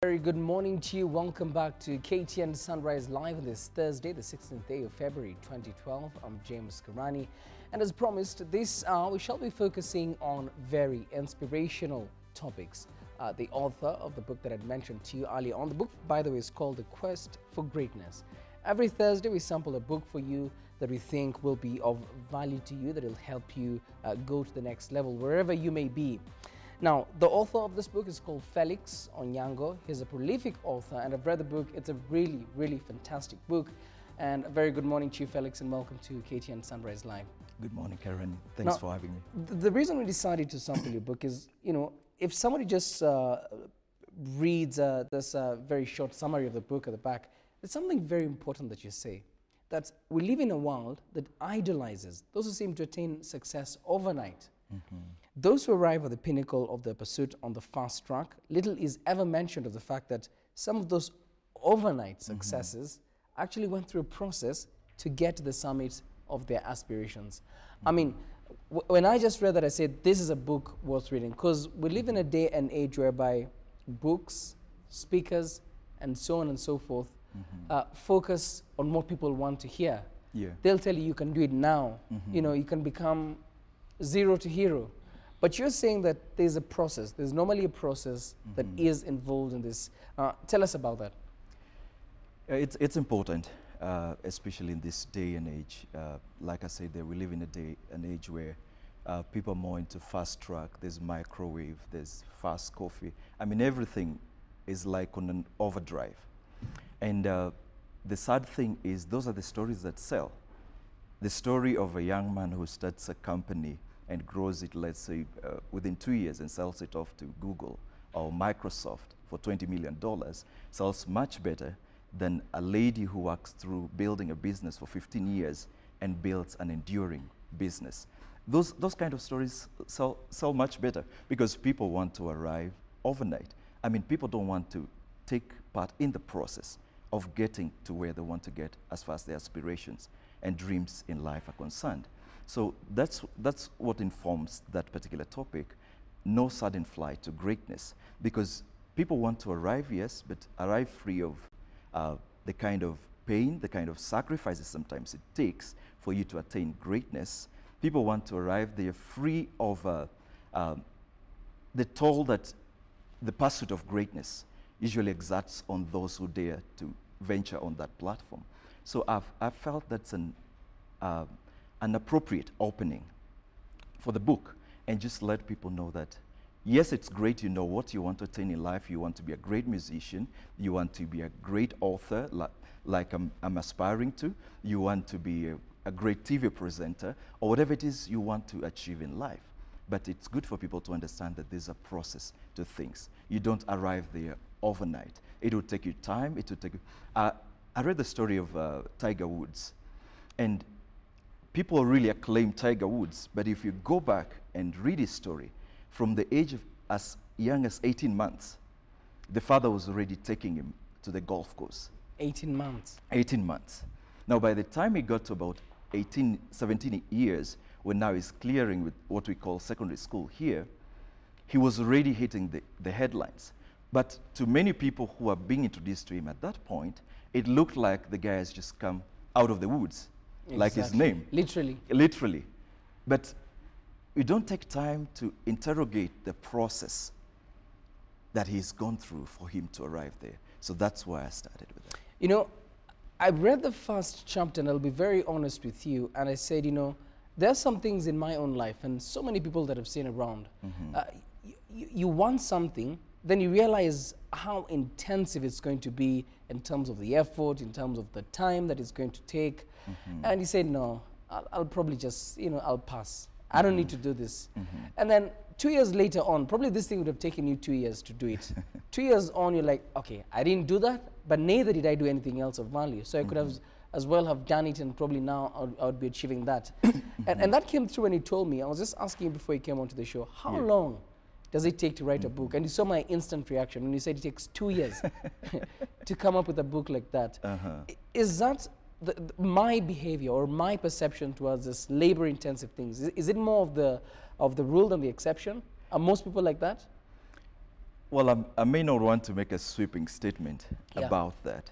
Very good morning to you. Welcome back to KTN Sunrise Live on this Thursday, the 16th day of February 2012. I'm James Karani, and as promised, this hour we shall be focusing on very inspirational topics. The author of the book that I'd mentioned to you earlier on, the book, by the way, is called The Quest for Greatness. Every Thursday, we sample a book for you that we think will be of value to you, that will help you go to the next level, wherever you may be. Now, the author of this book is called Felix Onyango. He's a prolific author, and I've read the book. It's a really, really fantastic book. And a very good morning to you, Felix, and welcome to KTN Sunrise Live. Good morning, Karen. Thanks for having me. The reason we decided to sample your book is, if somebody just reads this very short summary of the book at the back, there's something very important that you say, that we live in a world that idolizes those who seem to attain success overnight. Those who arrive at the pinnacle of their pursuit on the fast track, little is ever mentioned of the fact that some of those overnight successes actually went through a process to get to the summit of their aspirations. I mean, when I just read that, I said, this is a book worth reading, because we live in a day and age whereby books, speakers, and so on and so forth focus on what people want to hear. They'll tell you can do it now. You can become zero to hero. But you're saying that there's a process. There's normally a process that is involved in this. Tell us about that. It's important, especially in this day and age. Like I said, we live in a day and age where people are more into fast track. There's microwave, there's fast coffee. I mean, everything is like on an overdrive. And the sad thing is those are the stories that sell. The story of a young man who starts a company and grows it, let's say, within 2 years and sells it off to Google or Microsoft for $20 million sells much better than a lady who works through building a business for 15 years and builds an enduring business. Those kind of stories sell much better because people want to arrive overnight. I mean, people don't want to take part in the process of getting to where they want to get as far as their aspirations and dreams in life are concerned. So that's what informs that particular topic, no sudden flight to greatness, because people want to arrive, yes, but arrive free of the kind of pain, the kind of sacrifices sometimes it takes for you to attain greatness. People want to arrive there free of the toll that the pursuit of greatness usually exerts on those who dare to venture on that platform. So I've felt that's an appropriate opening for the book, and just let people know that yes, it's great, you know what you want to attain in life. You want to be a great musician, you want to be a great author like I'm aspiring to, you want to be a great TV presenter, or whatever it is you want to achieve in life. But it's good for people to understand that there's a process to things. You don't arrive there overnight. It will take you time. It will take you. I read the story of Tiger Woods, and people really acclaim Tiger Woods, but if you go back and read his story, from the age of as young as 18 months, the father was already taking him to the golf course. 18 months? 18 months. Now, by the time he got to about 18, 17 years, when now he's clearing with what we call secondary school here, he was already hitting the headlines. But to many people who are being introduced to him at that point, it looked like the guy has just come out of the woods. Exactly. Like his name. Literally. Literally. But we don't take time to interrogate the process that he's gone through for him to arrive there. So that's why I started with that. You know, I read the first chapter, and I'll be very honest with you, and I said, there are some things in my own life, and so many people that I've seen around. You want something, then you realize how intensive it's going to be in terms of the effort, in terms of the time that it's going to take. And you say, no, I'll probably just, I'll pass. I don't need to do this. And then 2 years later on, probably this thing would have taken you 2 years to do it. 2 years on, you're like, okay, I didn't do that, but neither did I do anything else of value. So I could have as well have done it, and probably now I would be achieving that. and that came through when he told me. I was just asking him before he came onto the show, how long does it take to write a book? And you saw my instant reaction when you said it takes 2 years to come up with a book like that. Is that my behavior or my perception towards this labor-intensive things? Is it more of the rule than the exception? Are most people like that? Well, I may not want to make a sweeping statement Yeah. about that,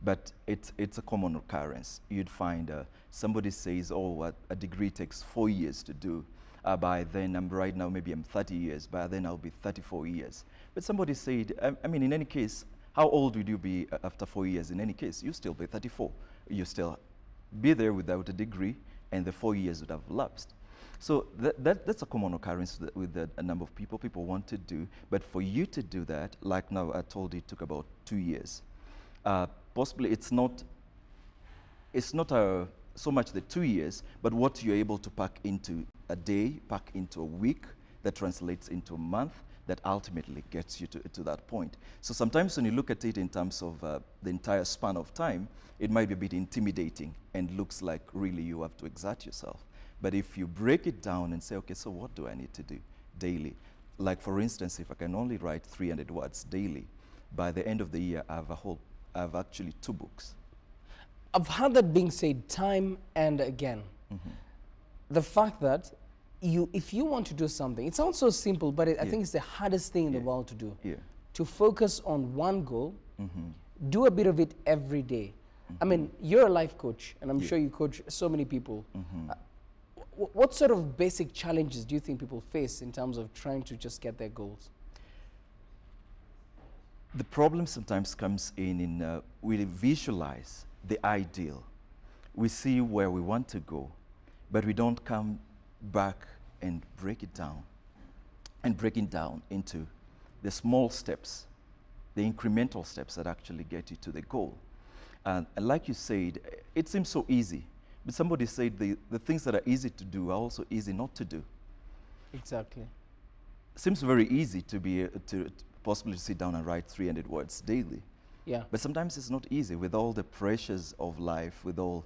but it's a common occurrence. You'd find somebody says, oh, a degree takes 4 years to do. By then, right now, maybe I'm 30 years. By then, I'll be 34 years. But somebody said, I mean, in any case, how old would you be after 4 years? In any case, you still be 34. You still be there without a degree, and the 4 years would have lapsed. So that's a common occurrence with a number of people. People want to do, but for you to do that, like now I told you, it took about 2 years. Possibly it's not so much the 2 years, but what you're able to pack into a day, pack into a week, that translates into a month, that ultimately gets you to that point. So sometimes when you look at it in terms of the entire span of time, it might be a bit intimidating and looks like really you have to exert yourself. But if you break it down and say, okay, so what do I need to do daily? Like for instance, if I can only write 300 words daily, by the end of the year, I have actually 2 books. I've heard that being said time and again. The fact that if you want to do something, it sounds so simple, but I think it's the hardest thing in the world to do. Yeah. To focus on one goal, do a bit of it every day. I mean, you're a life coach, and I'm sure you coach so many people. What sort of basic challenges do you think people face in terms of trying to just get their goals? The problem sometimes comes in we visualize the ideal. We see where we want to go, but we don't come back and break it down into the small steps, the incremental steps that actually get you to the goal. And like you said, it seems so easy. But somebody said the things that are easy to do are also easy not to do. Exactly. Seems very easy to be to possibly sit down and write 300 words daily. Yeah. But sometimes it's not easy with all the pressures of life, with all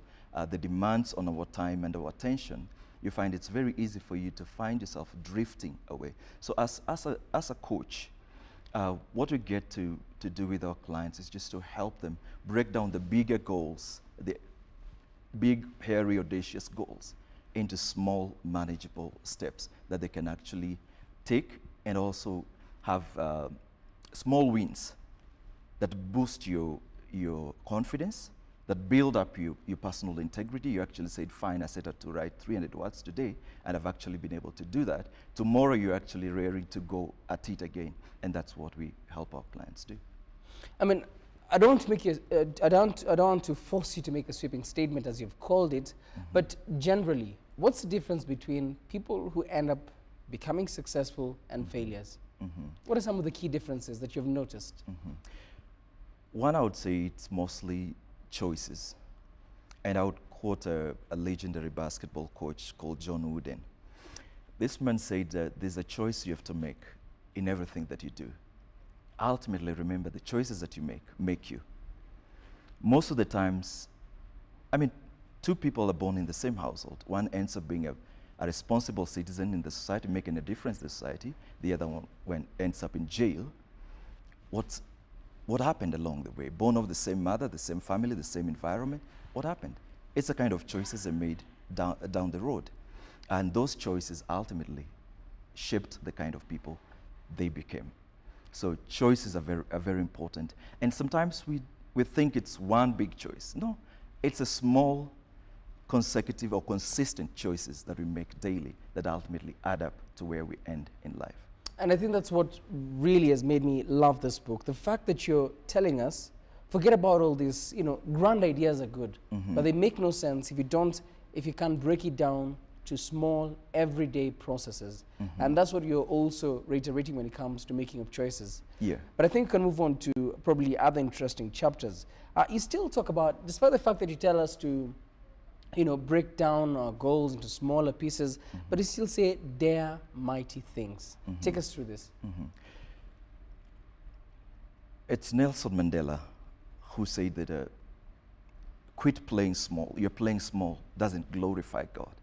the demands on our time and our attention. You find it's very easy for you to find yourself drifting away. So as a coach, what we get to do with our clients is just to help them break down the bigger goals, the big, hairy, audacious goals into small, manageable steps that they can actually take, and also have small wins that boost your confidence, that build up your personal integrity. You actually said, fine, I set out to write 300 words today, and I've actually been able to do that. Tomorrow, you're actually raring to go at it again, and that's what we help our clients do. I mean, I don't want to make you, I don't want to force you to make a sweeping statement as you've called it, but generally, what's the difference between people who end up becoming successful and failures? What are some of the key differences that you've noticed? One, I would say it's mostly choices. And I would quote a legendary basketball coach called John Wooden. This man said that there's a choice you have to make in everything that you do. Ultimately, remember, the choices that you make you. Most of the times, I mean, 2 people are born in the same household. One ends up being a responsible citizen in the society, making a difference in the society. The other one ends up in jail. What happened along the way? Born of the same mother, the same family, the same environment. What happened? It's the kind of choices they made down the road. And those choices ultimately shaped the kind of people they became. So choices are very important. And sometimes we think it's one big choice. No, it's a small, consecutive or consistent choices that we make daily that ultimately add up to where we end in life. And I think that's what really has made me love this book. The fact that you're telling us, forget about all these, grand ideas are good, but they make no sense if you can't break it down to small, everyday processes. And that's what you're also reiterating when it comes to making of choices. Yeah. But I think we can move on to probably other interesting chapters. You still talk about, despite the fact that you tell us to, break down our goals into smaller pieces, but you still say, dare mighty things. Take us through this. It's Nelson Mandela who said that quit playing small. Your playing small doesn't glorify God.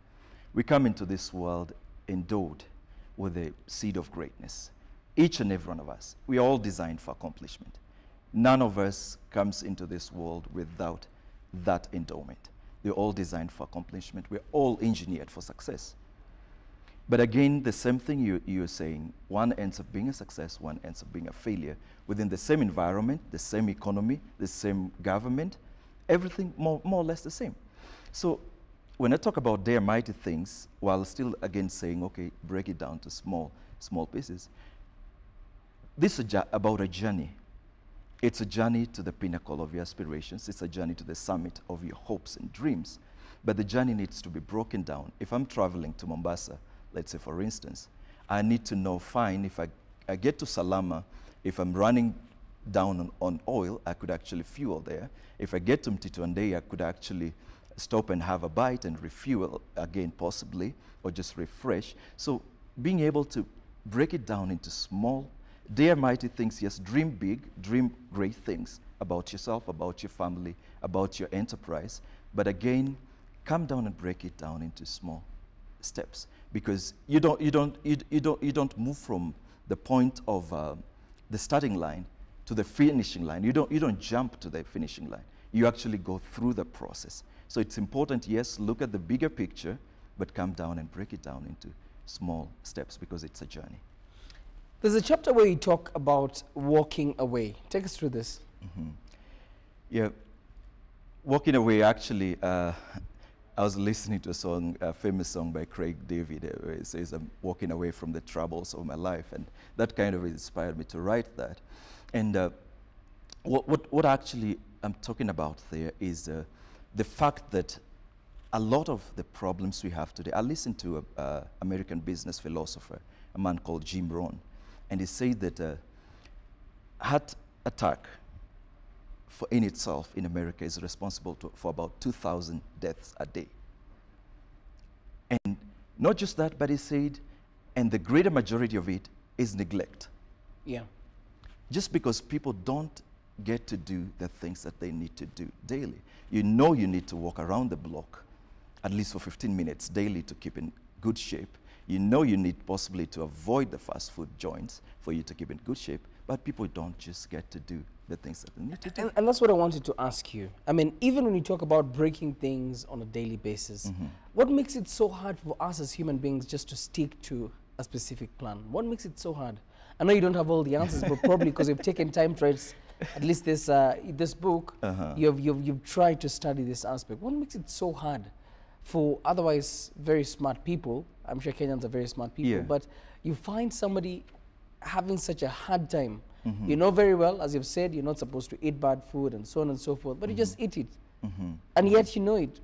We come into this world endowed with the seed of greatness. Each and every one of us, we are all designed for accomplishment. None of us comes into this world without that endowment. We're all designed for accomplishment. We're all engineered for success. But again, the same thing you're saying, one ends up being a success, one ends up being a failure within the same environment, the same economy, the same government, everything more or less the same. So when I talk about dare mighty things, while still again saying, okay, break it down to small pieces, this is about a journey. It's a journey to the pinnacle of your aspirations. It's a journey to the summit of your hopes and dreams. But the journey needs to be broken down. If I'm traveling to Mombasa, let's say for instance, I need to know, fine, if I get to Salama, if I'm running down on oil, I could actually fuel there. If I get to Mtito, I could actually stop and have a bite and refuel again possibly, or just refresh. So being able to break it down into small, dare mighty things, yes, dream big, dream great things about yourself, about your family, about your enterprise, but again, come down and break it down into small steps, because you don't move from the point of the starting line to the finishing line. You don't jump to the finishing line. You actually go through the process. So it's important, yes, look at the bigger picture, but come down and break it down into small steps, because it's a journey. There's a chapter where you talk about walking away. Take us through this. Mm-hmm. Yeah, walking away, actually, I was listening to a song, a famous song by Craig David, where it says, I'm walking away from the troubles of my life. And that kind of inspired me to write that. And what actually I'm talking about there is the fact that a lot of the problems we have today, I listened to an American business philosopher, a man called Jim Rohn, and he said that heart attack in itself in America is responsible for about 2,000 deaths a day. And not just that, but he said, and the greater majority of it is neglect. Yeah. Just because people don't get to do the things that they need to do daily. You know you need to walk around the block at least for 15 minutes daily to keep in good shape. You know you need possibly to avoid the fast food joints for you to keep in good shape, but people don't just get to do the things that they need to do. And that's what I wanted to ask you. I mean, even when you talk about breaking things on a daily basis, what makes it so hard for us as human beings just to stick to a specific plan? What makes it so hard? I know you don't have all the answers, but probably because you've taken time to write at least this book, you've tried to study this aspect. What makes it so hard for otherwise very smart people? I'm sure Kenyans are very smart people, but you find somebody having such a hard time. You know very well, as you've said, you're not supposed to eat bad food and so on and so forth, but you just eat it. And yet you know it.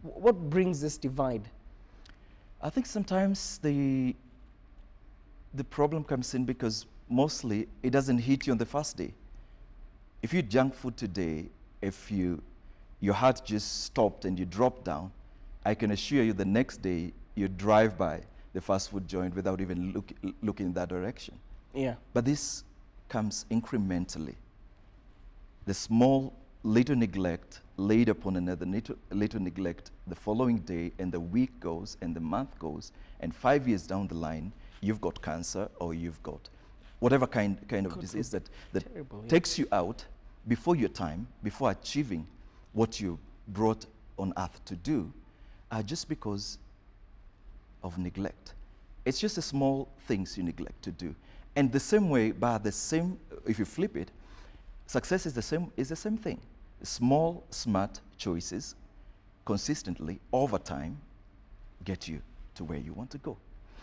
What brings this divide? I think sometimes the problem comes in because mostly it doesn't hit you on the first day. If you eat junk food today, if your heart just stopped and you dropped down, I can assure you the next day you drive by the fast food joint without even looking in that direction. Yeah. But this comes incrementally. The small little neglect laid upon another little neglect the following day, and the week goes and the month goes, and 5 years down the line, you've got cancer or you've got whatever kind of disease that terrible, takes you out before your time, before achieving what you brought on earth to do, just because of neglect. It's just the small things you neglect to do. And the same way, if you flip it, success is the same thing. Small, smart choices consistently over time get you to where you want to go.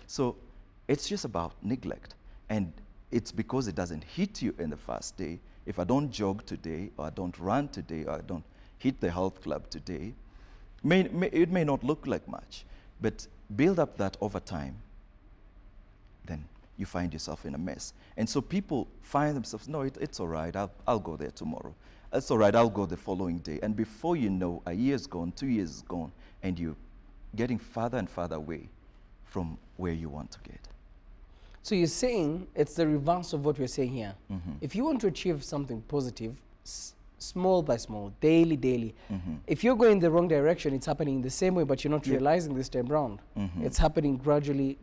So it's just about neglect. And it's because it doesn't hit you in the first day. If I don't jog today, or I don't run today, or I don't hit the health club today, it may not look like much, but build up that over time, then you find yourself in a mess. And so people find themselves, no, it's all right, I'll go there tomorrow. It's all right, I'll go the following day. And before you know, a year's gone, 2 years is gone, and you're getting farther and farther away from where you want to get. So you're saying it's the reverse of what we're saying here. If you want to achieve something positive, small by small, daily, if you're going the wrong direction, it's happening in the same way, but you're not realizing this time round. It's happening gradually.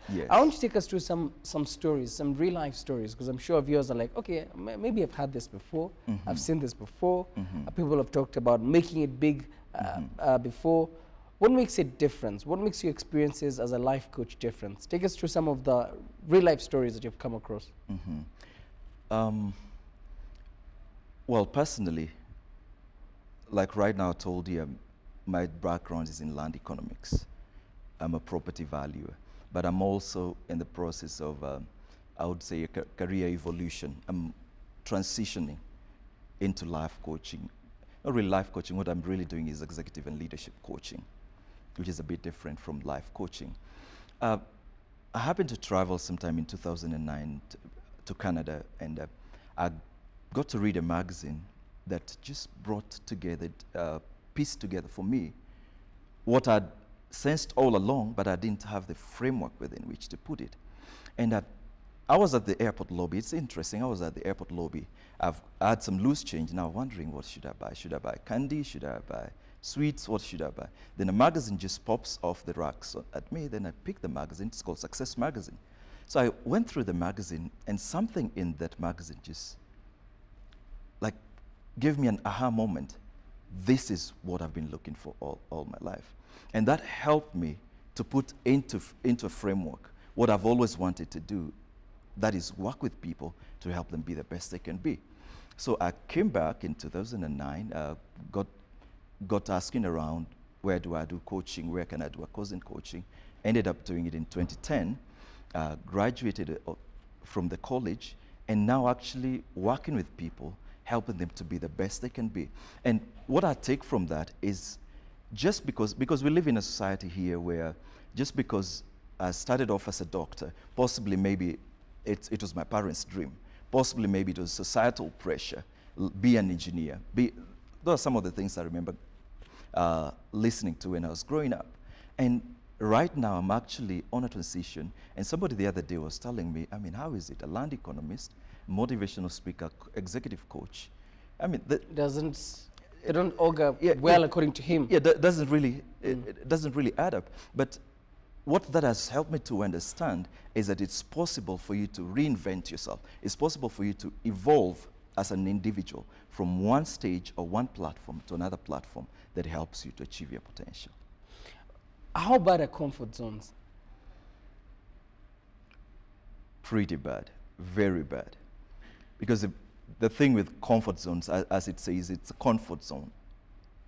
Yes. I want you to take us through some stories, some real life stories, because I'm sure viewers are like, okay, maybe I've had this before, I've seen this before, people have talked about making it big before. What makes it different? What makes your experiences as a life coach different? Take us through some of the real life stories that you've come across. Well, personally, like right now I told you, my background is in land economics. I'm a property valuer, but I'm also in the process of, I would say, a career evolution. I'm transitioning into life coaching. Not really life coaching, what I'm really doing is executive and leadership coaching, which is a bit different from life coaching. I happened to travel sometime in 2009 to Canada, and I got to read a magazine that just brought together, pieced together for me what I'd sensed all along, but I didn't have the framework within which to put it. And I was at the airport lobby. It's interesting. I was at the airport lobby. I had some loose change, now wondering, what should I buy? Should I buy candy? Should I buy sweets? What should I buy? Then a magazine just pops off the racks at me. Then I pick the magazine. It's called Success Magazine. So I went through the magazine, and something in that magazine just like gave me an aha moment. This is what I've been looking for all my life. And that helped me to put into a framework what I've always wanted to do, that is work with people to help them be the best they can be. So I came back in 2009, got asking around, where do I do coaching, where can I do a course in coaching, ended up doing it in 2010, graduated from the college, and now actually working with people, helping them to be the best they can be. And what I take from that is, just because we live in a society here where just because I started off as a doctor, possibly maybe it was my parents' dream, possibly maybe it was societal pressure, be an engineer. Those are some of the things I remember listening to when I was growing up. And right now I'm actually on a transition, and somebody the other day was telling me, I mean, how is it, a land economist, motivational speaker, executive coach? I mean, it don't augur well according to him. Yeah, that doesn't really, it doesn't really add up. But what that has helped me to understand is that it's possible for you to reinvent yourself. It's possible for you to evolve as an individual from one stage or one platform to another platform that helps you to achieve your potential. How about are comfort zones? Pretty bad, very bad. Because the thing with comfort zones, as it says, it's a comfort zone.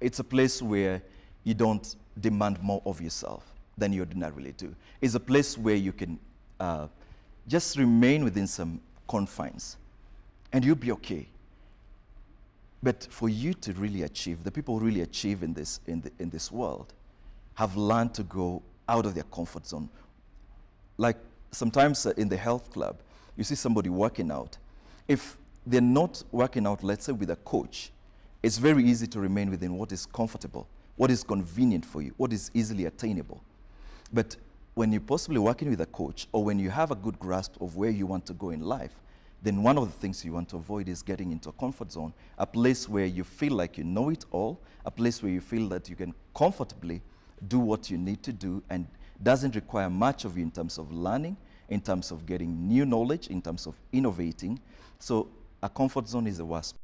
It's a place where you don't demand more of yourself than you ordinarily do. It's a place where you can just remain within some confines, and you'll be okay. But for you to really achieve, the people who really achieve in this world have learned to go out of their comfort zone. Like sometimes in the health club, you see somebody working out. If they're not working out, let's say with a coach, it's very easy to remain within what is comfortable, what is convenient for you, what is easily attainable. But when you're possibly working with a coach, or when you have a good grasp of where you want to go in life, then one of the things you want to avoid is getting into a comfort zone, a place where you feel like you know it all, a place where you feel that you can comfortably do what you need to do and doesn't require much of you in terms of learning, in terms of getting new knowledge, in terms of innovating. So a comfort zone is the worst.